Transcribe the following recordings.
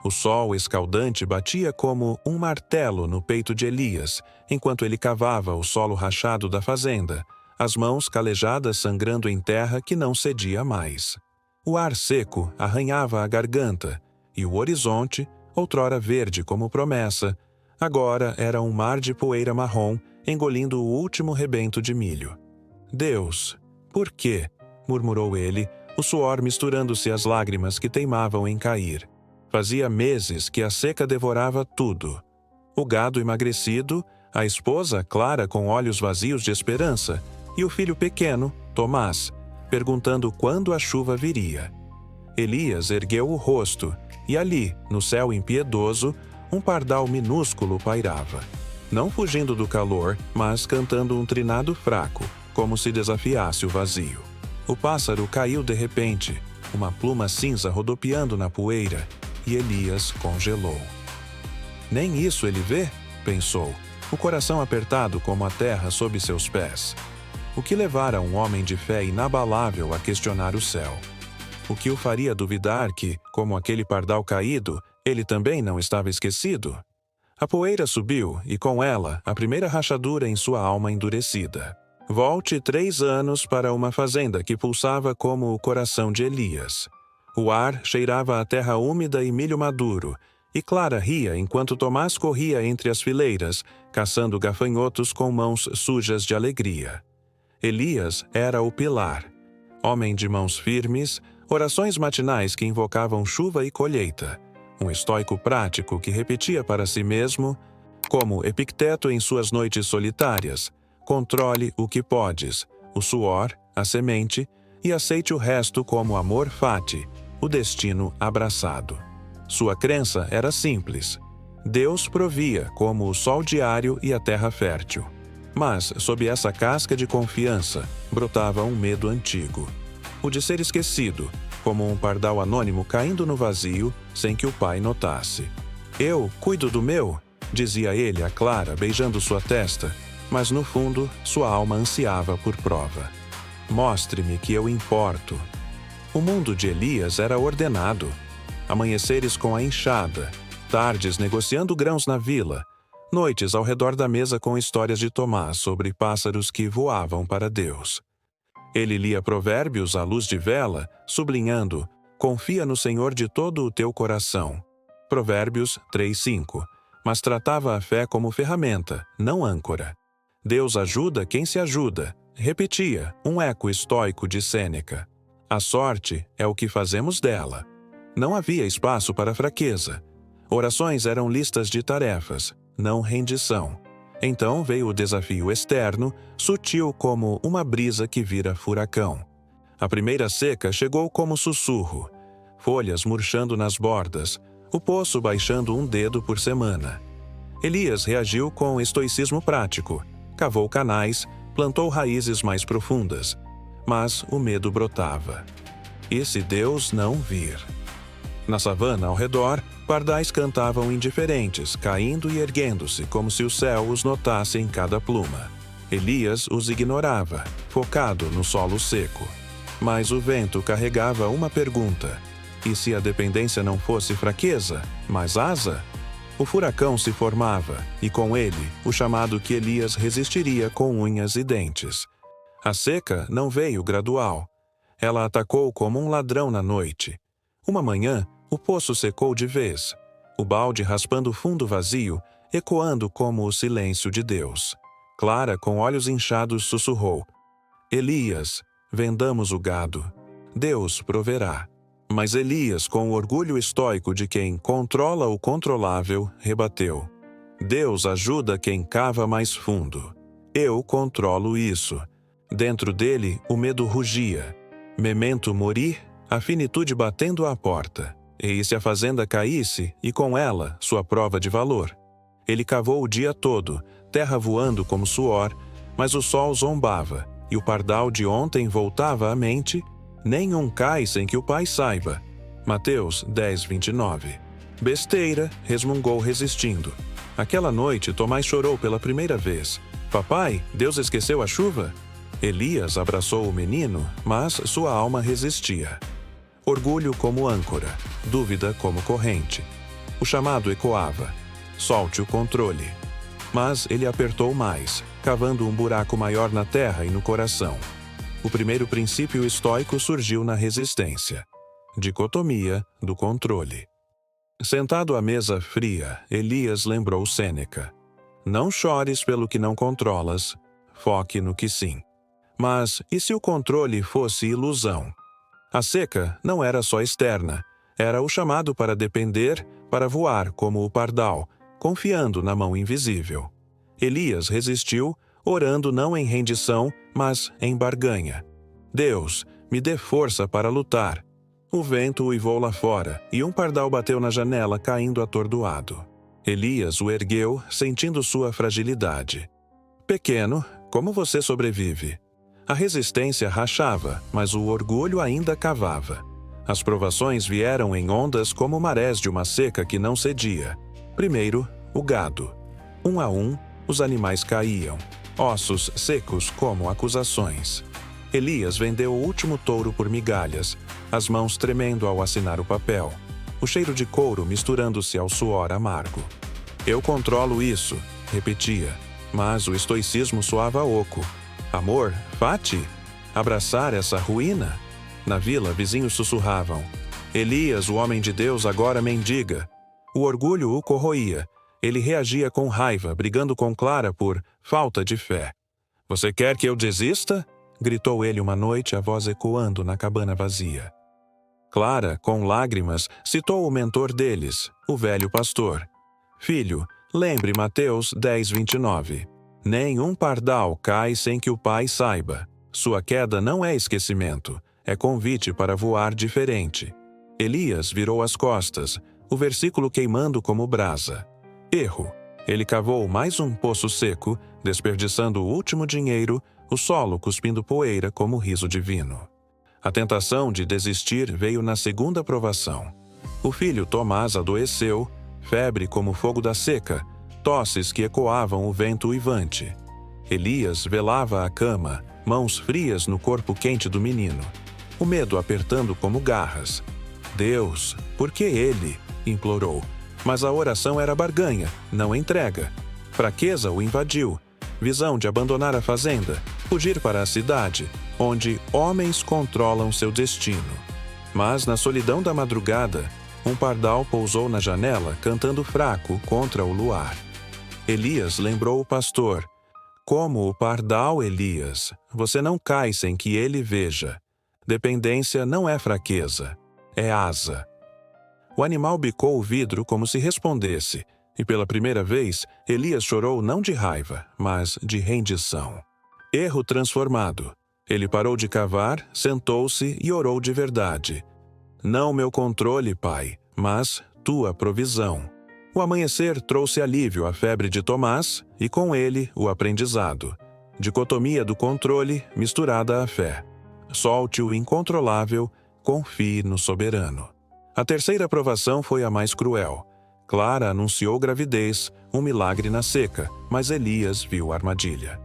O sol escaldante batia como um martelo no peito de Elias, enquanto ele cavava o solo rachado da fazenda, as mãos calejadas sangrando em terra que não cedia mais. O ar seco arranhava a garganta, e o horizonte, outrora verde como promessa, agora era um mar de poeira marrom engolindo o último rebento de milho. Deus, por quê? Murmurou ele, o suor misturando-se às lágrimas que teimavam em cair. Fazia meses que a seca devorava tudo. O gado emagrecido, a esposa Clara com olhos vazios de esperança, e o filho pequeno, Tomás, perguntando quando a chuva viria. Elias ergueu o rosto, e ali, no céu impiedoso, um pardal minúsculo pairava. Não fugindo do calor, mas cantando um trinado fraco, como se desafiasse o vazio. O pássaro caiu de repente, uma pluma cinza rodopiando na poeira, e Elias congelou. Nem isso ele vê? Pensou, o coração apertado como a terra sob seus pés. O que levara um homem de fé inabalável a questionar o céu? O que o faria duvidar que, como aquele pardal caído, ele também não estava esquecido? A poeira subiu e, com ela, a primeira rachadura em sua alma endurecida. Volte 3 anos para uma fazenda que pulsava como o coração de Elias. O ar cheirava a terra úmida e milho maduro, e Clara ria enquanto Tomás corria entre as fileiras, caçando gafanhotos com mãos sujas de alegria. Elias era o pilar. Homem de mãos firmes, orações matinais que invocavam chuva e colheita. Um estoico prático que repetia para si mesmo, como Epicteto em suas noites solitárias: controle o que podes, o suor, a semente, e aceite o resto como amor fati, o destino abraçado. Sua crença era simples. Deus provia como o sol diário e a terra fértil. Mas, sob essa casca de confiança, brotava um medo antigo. O de ser esquecido, como um pardal anônimo caindo no vazio, sem que o pai notasse. Eu cuido do meu, dizia ele a Clara, beijando sua testa, mas no fundo, sua alma ansiava por prova. Mostre-me que eu importo. O mundo de Elias era ordenado. Amanheceres com a enxada, tardes negociando grãos na vila, noites ao redor da mesa com histórias de Tomás sobre pássaros que voavam para Deus. Ele lia provérbios à luz de vela, sublinhando: confia no Senhor de todo o teu coração. Provérbios 3:5. Mas tratava a fé como ferramenta, não âncora. Deus ajuda quem se ajuda, repetia, um eco estoico de Sêneca. A sorte é o que fazemos dela. Não havia espaço para fraqueza. Orações eram listas de tarefas, não rendição. Então veio o desafio externo, sutil como uma brisa que vira furacão. A primeira seca chegou como sussurro. Folhas murchando nas bordas, o poço baixando um dedo por semana. Elias reagiu com estoicismo prático. Cavou canais, plantou raízes mais profundas. Mas o medo brotava. E se Deus não vir? Na savana ao redor, pardais cantavam indiferentes, caindo e erguendo-se, como se o céu os notasse em cada pluma. Elias os ignorava, focado no solo seco. Mas o vento carregava uma pergunta: e se a dependência não fosse fraqueza, mas asa? O furacão se formava, e com ele, o chamado que Elias resistiria com unhas e dentes. A seca não veio gradual. Ela atacou como um ladrão na noite. Uma manhã, o poço secou de vez, o balde raspando o fundo vazio, ecoando como o silêncio de Deus. Clara, com olhos inchados, sussurrou: Elias, vendamos o gado. Deus proverá. Mas Elias, com o orgulho estoico de quem controla o controlável, rebateu: Deus ajuda quem cava mais fundo. Eu controlo isso. Dentro dele, o medo rugia. Memento mori, a finitude batendo à porta. E se a fazenda caísse, e com ela, sua prova de valor? Ele cavou o dia todo, terra voando como suor, mas o sol zombava, e o pardal de ontem voltava à mente. Nenhum cai sem que o pai saiba. Mateus 10:29. Besteira, resmungou resistindo. Aquela noite, Tomás chorou pela primeira vez. Papai, Deus esqueceu a chuva? Elias abraçou o menino, mas sua alma resistia. Orgulho como âncora, dúvida como corrente. O chamado ecoava. Solte o controle. Mas ele apertou mais, cavando um buraco maior na terra e no coração. O primeiro princípio estoico surgiu na resistência. Dicotomia do controle. Sentado à mesa fria, Elias lembrou Sêneca. Não chores pelo que não controlas, foque no que sim. Mas e se o controle fosse ilusão? A seca não era só externa, era o chamado para depender, para voar como o pardal, confiando na mão invisível. Elias resistiu, orando não em rendição, mas em barganha. Deus, me dê força para lutar. O vento uivou lá fora, e um pardal bateu na janela, caindo atordoado. Elias o ergueu, sentindo sua fragilidade. Pequeno, como você sobrevive? A resistência rachava, mas o orgulho ainda cavava. As provações vieram em ondas como marés de uma seca que não cedia. Primeiro, o gado. Um a um, os animais caíam, ossos secos como acusações. Elias vendeu o último touro por migalhas, as mãos tremendo ao assinar o papel, o cheiro de couro misturando-se ao suor amargo. Eu controlo isso, repetia, mas o estoicismo soava oco. Amor, fati? Abraçar essa ruína? Na vila, vizinhos sussurravam. Elias, o homem de Deus, agora mendiga. O orgulho o corroía. Ele reagia com raiva, brigando com Clara por falta de fé. Você quer que eu desista? Gritou ele uma noite, a voz ecoando na cabana vazia. Clara, com lágrimas, citou o mentor deles, o velho pastor. Filho, lembre Mateus 10:29. Nenhum pardal cai sem que o pai saiba. Sua queda não é esquecimento, é convite para voar diferente. Elias virou as costas, o versículo queimando como brasa. Erro. Ele cavou mais um poço seco, desperdiçando o último dinheiro, o solo cuspindo poeira como riso divino. A tentação de desistir veio na segunda provação. O filho Tomás adoeceu, febre como fogo da seca, tosses que ecoavam o vento uivante. Elias velava a cama, mãos frias no corpo quente do menino, o medo apertando como garras. Deus, por que ele? Implorou. Mas a oração era barganha, não entrega. Fraqueza o invadiu. Visão de abandonar a fazenda, fugir para a cidade, onde homens controlam seu destino. Mas na solidão da madrugada, um pardal pousou na janela, cantando fraco contra o luar. Elias lembrou o pastor. Como o pardal, Elias, você não cai sem que ele veja. Dependência não é fraqueza, é asa. O animal bicou o vidro como se respondesse, e pela primeira vez, Elias chorou não de raiva, mas de rendição. Erro transformado. Ele parou de cavar, sentou-se e orou de verdade. Não meu controle, pai, mas tua provisão. O amanhecer trouxe alívio à febre de Tomás e com ele o aprendizado. Dicotomia do controle misturada à fé. Solte o incontrolável, confie no soberano. A terceira provação foi a mais cruel. Clara anunciou gravidez, um milagre na seca, mas Elias viu a armadilha.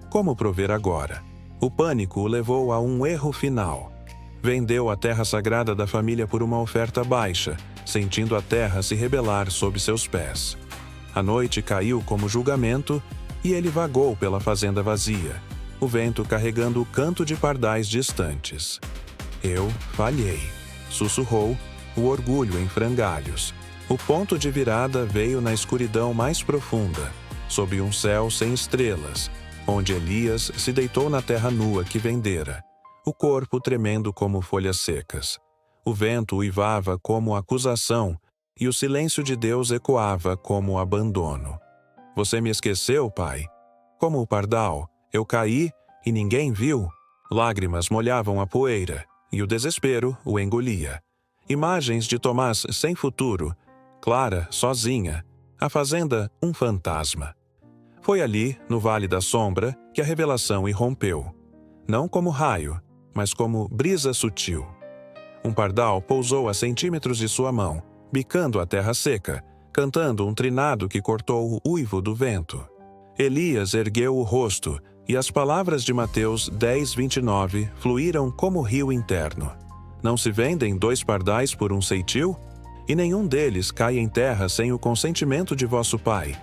Como prover agora? O pânico o levou a um erro final. Vendeu a terra sagrada da família por uma oferta baixa, sentindo a terra se rebelar sob seus pés. A noite caiu como julgamento e ele vagou pela fazenda vazia, o vento carregando o canto de pardais distantes. Eu falhei, sussurrou, o orgulho em frangalhos. O ponto de virada veio na escuridão mais profunda, sob um céu sem estrelas, onde Elias se deitou na terra nua que vendera, o corpo tremendo como folhas secas. O vento uivava como acusação e o silêncio de Deus ecoava como abandono. Você me esqueceu, pai? Como o pardal, eu caí e ninguém viu. Lágrimas molhavam a poeira e o desespero o engolia. Imagens de Tomás sem futuro, Clara sozinha, a fazenda um fantasma. Foi ali, no Vale da Sombra, que a revelação irrompeu. Não como raio, mas como brisa sutil. Um pardal pousou a centímetros de sua mão, bicando a terra seca, cantando um trinado que cortou o uivo do vento. Elias ergueu o rosto, e as palavras de Mateus 10:29 fluíram como rio interno. Não se vendem 2 pardais por um ceitil? e nenhum deles cai em terra sem o consentimento de vosso Pai.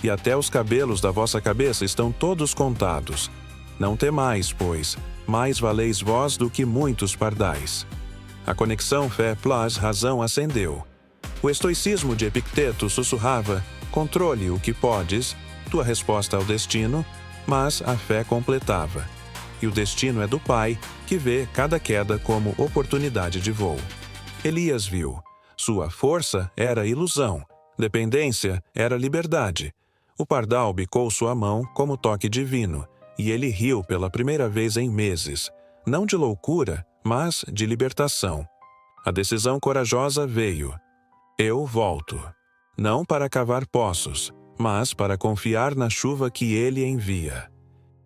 E até os cabelos da vossa cabeça estão todos contados. Não temais, pois, mais valeis vós do que muitos pardais. A conexão fé plus razão acendeu. O estoicismo de Epicteto sussurrava: controle o que podes, tua resposta ao destino, mas a fé completava. E o destino é do Pai, que vê cada queda como oportunidade de voo. Elias viu. Sua força era ilusão, dependência era liberdade. O pardal bicou sua mão como toque divino, e ele riu pela primeira vez em meses, não de loucura, mas de libertação. A decisão corajosa veio. Eu volto. Não para cavar poços, mas para confiar na chuva que ele envia.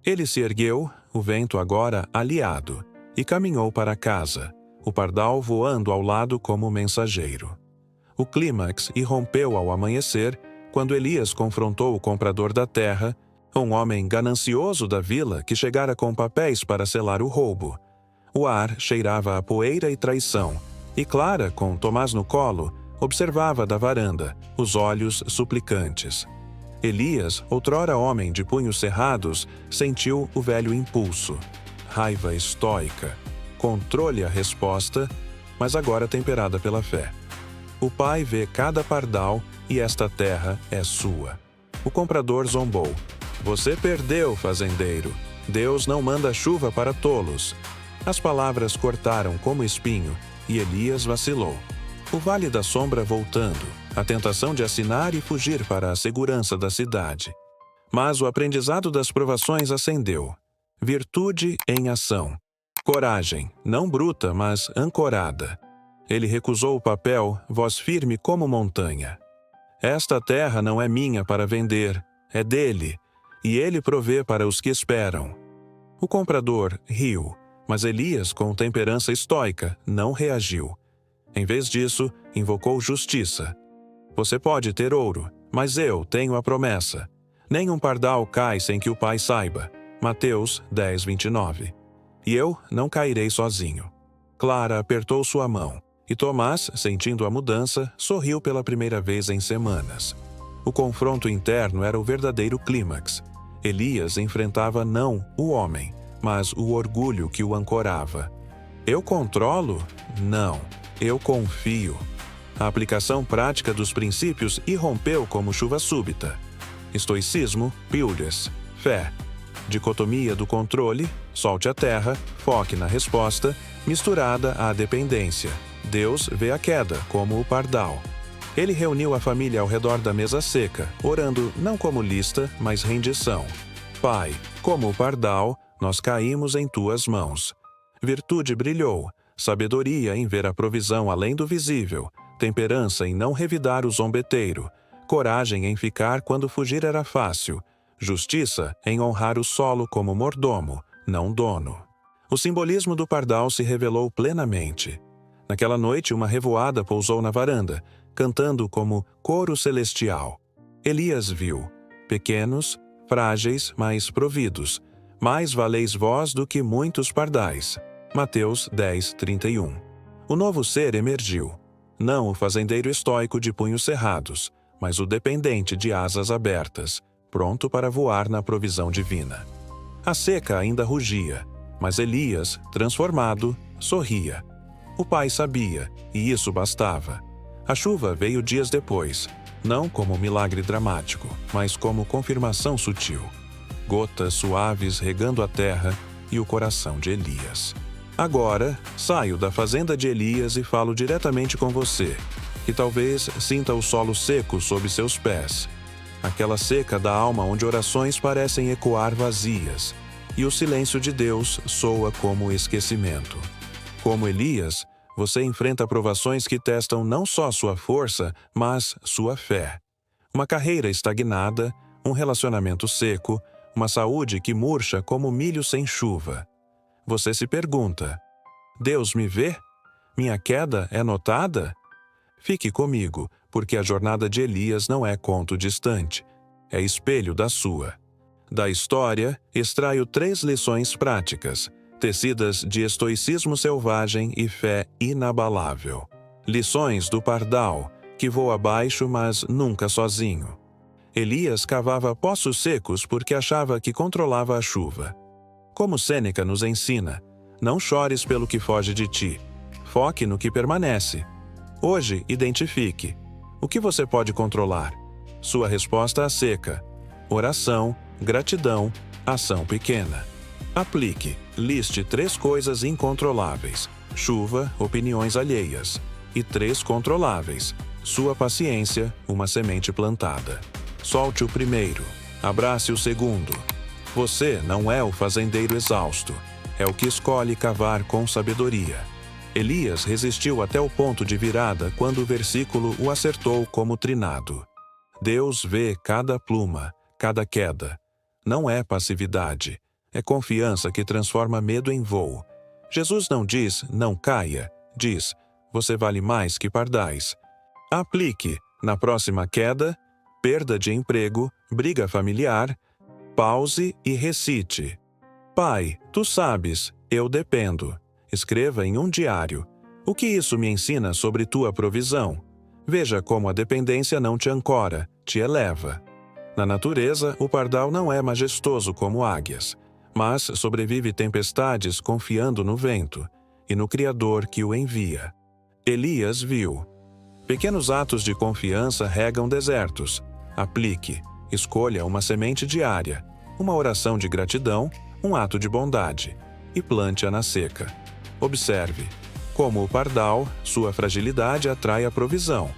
Ele se ergueu, o vento agora aliado, e caminhou para casa, o pardal voando ao lado como mensageiro. O clímax irrompeu ao amanhecer, quando Elias confrontou o comprador da terra, um homem ganancioso da vila que chegara com papéis para selar o roubo. O ar cheirava a poeira e traição, e Clara, com Tomás no colo, observava da varanda, os olhos suplicantes. Elias, outrora homem de punhos cerrados, sentiu o velho impulso. Raiva estoica. Controle a resposta, mas agora temperada pela fé. O Pai vê cada pardal e esta terra é sua. O comprador zombou. Você perdeu, fazendeiro. Deus não manda chuva para tolos. As palavras cortaram como espinho e Elias vacilou. O vale da sombra voltando, a tentação de assinar e fugir para a segurança da cidade. Mas o aprendizado das provações acendeu. Virtude em ação. Coragem, não bruta, mas ancorada. Ele recusou o papel, voz firme como montanha. Esta terra não é minha para vender, é dele, e ele provê para os que esperam. O comprador riu, mas Elias, com temperança estoica, não reagiu. Em vez disso, invocou justiça. Você pode ter ouro, mas eu tenho a promessa. Nenhum pardal cai sem que o Pai saiba. Mateus 10:29. E eu não cairei sozinho. Clara apertou sua mão, e Tomás, sentindo a mudança, sorriu pela primeira vez em semanas. O confronto interno era o verdadeiro clímax. Elias enfrentava não o homem, mas o orgulho que o ancorava. Eu controlo? Não. Eu confio. A aplicação prática dos princípios irrompeu como chuva súbita. Estoicismo, Pildes, fé. Dicotomia do controle, solte a terra, foque na resposta, misturada à dependência. Deus vê a queda, como o pardal. Ele reuniu a família ao redor da mesa seca, orando não como lista, mas rendição. Pai, como o pardal, nós caímos em tuas mãos. Virtude brilhou, sabedoria em ver a provisão além do visível, temperança em não revidar o zombeteiro, coragem em ficar quando fugir era fácil, justiça em honrar o solo como mordomo, não dono. O simbolismo do pardal se revelou plenamente. Naquela noite, uma revoada pousou na varanda, cantando como coro celestial. Elias viu, pequenos, frágeis, mas providos, mais valeis vós do que muitos pardais. Mateus 10:31. O novo ser emergiu. Não o fazendeiro estoico de punhos cerrados, mas o dependente de asas abertas, pronto para voar na provisão divina. A seca ainda rugia, mas Elias, transformado, sorria. O pai sabia, e isso bastava. A chuva veio dias depois, não como milagre dramático, mas como confirmação sutil. Gotas suaves regando a terra e o coração de Elias. Agora, saio da fazenda de Elias e falo diretamente com você, que talvez sinta o solo seco sob seus pés. Aquela seca da alma onde orações parecem ecoar vazias, e o silêncio de Deus soa como esquecimento. Como Elias, você enfrenta provações que testam não só sua força, mas sua fé. Uma carreira estagnada, um relacionamento seco, uma saúde que murcha como milho sem chuva. Você se pergunta: Deus me vê? Minha queda é notada? Fique comigo, porque a jornada de Elias não é conto distante, é espelho da sua. Da história, extraio 3 lições práticas, tecidas de estoicismo selvagem e fé inabalável. Lições do pardal, que voa baixo, mas nunca sozinho. Elias cavava poços secos porque achava que controlava a chuva. Como Sêneca nos ensina, não chores pelo que foge de ti. Foque no que permanece. Hoje, identifique. O que você pode controlar? Sua resposta à seca. Oração, gratidão, ação pequena. Aplique. Liste 3 coisas incontroláveis. Chuva, opiniões alheias. E 3 controláveis. Sua paciência, uma semente plantada. Solte o primeiro. Abrace o segundo. Você não é o fazendeiro exausto. É o que escolhe cavar com sabedoria. Elias resistiu até o ponto de virada quando o versículo o acertou como trinado. Deus vê cada pluma, cada queda. Não é passividade. É confiança que transforma medo em voo. Jesus não diz, não caia. Diz, você vale mais que pardais. Aplique. Na próxima queda, perda de emprego, briga familiar, pause e recite. Pai, tu sabes, eu dependo. Escreva em um diário. O que isso me ensina sobre tua provisão? Veja como a dependência não te ancora, te eleva. Na natureza, o pardal não é majestoso como águias, mas sobrevive tempestades confiando no vento e no Criador que o envia. Elias viu. Pequenos atos de confiança regam desertos. Aplique. Escolha uma semente diária, uma oração de gratidão, um ato de bondade, e plante-a na seca. Observe. Como o pardal, sua fragilidade atrai a provisão.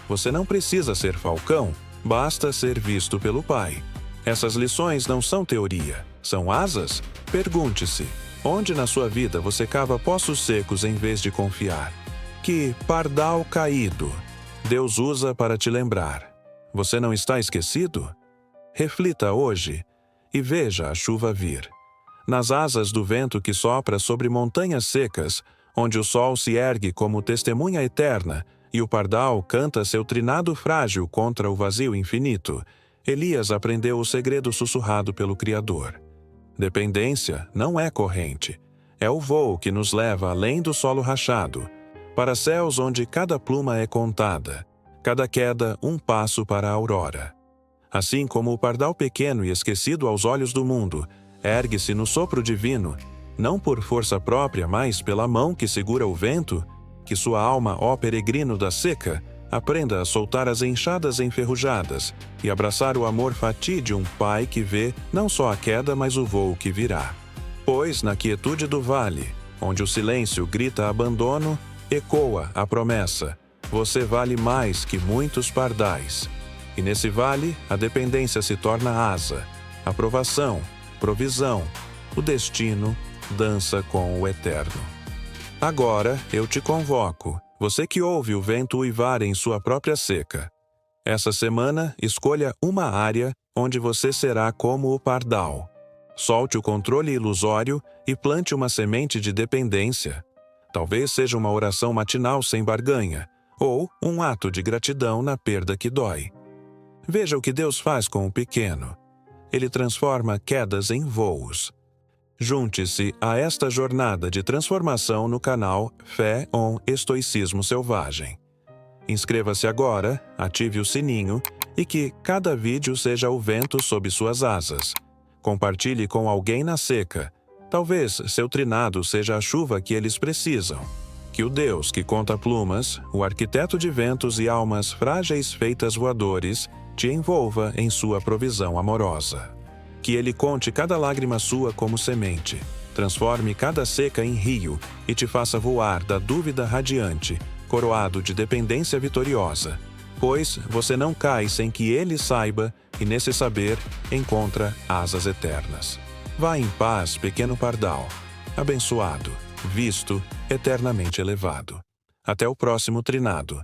Você não precisa ser falcão, basta ser visto pelo Pai. Essas lições não são teoria, são asas? Pergunte-se, onde na sua vida você cava poços secos em vez de confiar? Que pardal caído Deus usa para te lembrar. Você não está esquecido? Reflita hoje e veja a chuva vir. Nas asas do vento que sopra sobre montanhas secas, onde o sol se ergue como testemunha eterna e o pardal canta seu trinado frágil contra o vazio infinito, Elias aprendeu o segredo sussurrado pelo Criador. Dependência não é corrente. É o voo que nos leva além do solo rachado, para céus onde cada pluma é contada, cada queda um passo para a aurora. Assim como o pardal pequeno e esquecido aos olhos do mundo, ergue-se no sopro divino, não por força própria, mas pela mão que segura o vento, que sua alma, ó peregrino da seca, aprenda a soltar as enxadas enferrujadas e abraçar o amor fati de um pai que vê não só a queda, mas o voo que virá. Pois, na quietude do vale, onde o silêncio grita abandono, ecoa a promessa: você vale mais que muitos pardais. E nesse vale, a dependência se torna asa, a provação, provisão, o destino dança com o eterno. Agora eu te convoco, você que ouve o vento uivar em sua própria seca. Essa semana, escolha uma área onde você será como o pardal. Solte o controle ilusório e plante uma semente de dependência. Talvez seja uma oração matinal sem barganha, ou um ato de gratidão na perda que dói. Veja o que Deus faz com o pequeno. Ele transforma quedas em voos. Junte-se a esta jornada de transformação no canal Fé on Estoicismo Selvagem. Inscreva-se agora, ative o sininho e que cada vídeo seja o vento sob suas asas. Compartilhe com alguém na seca. Talvez seu trinado seja a chuva que eles precisam. Que o Deus que conta plumas, o arquiteto de ventos e almas frágeis feitas voadores, te envolva em sua provisão amorosa. Que ele conte cada lágrima sua como semente, transforme cada seca em rio e te faça voar da dúvida radiante, coroado de dependência vitoriosa. Pois você não cai sem que ele saiba e nesse saber encontra asas eternas. Vá em paz, pequeno pardal, abençoado, visto, eternamente elevado. Até o próximo trinado.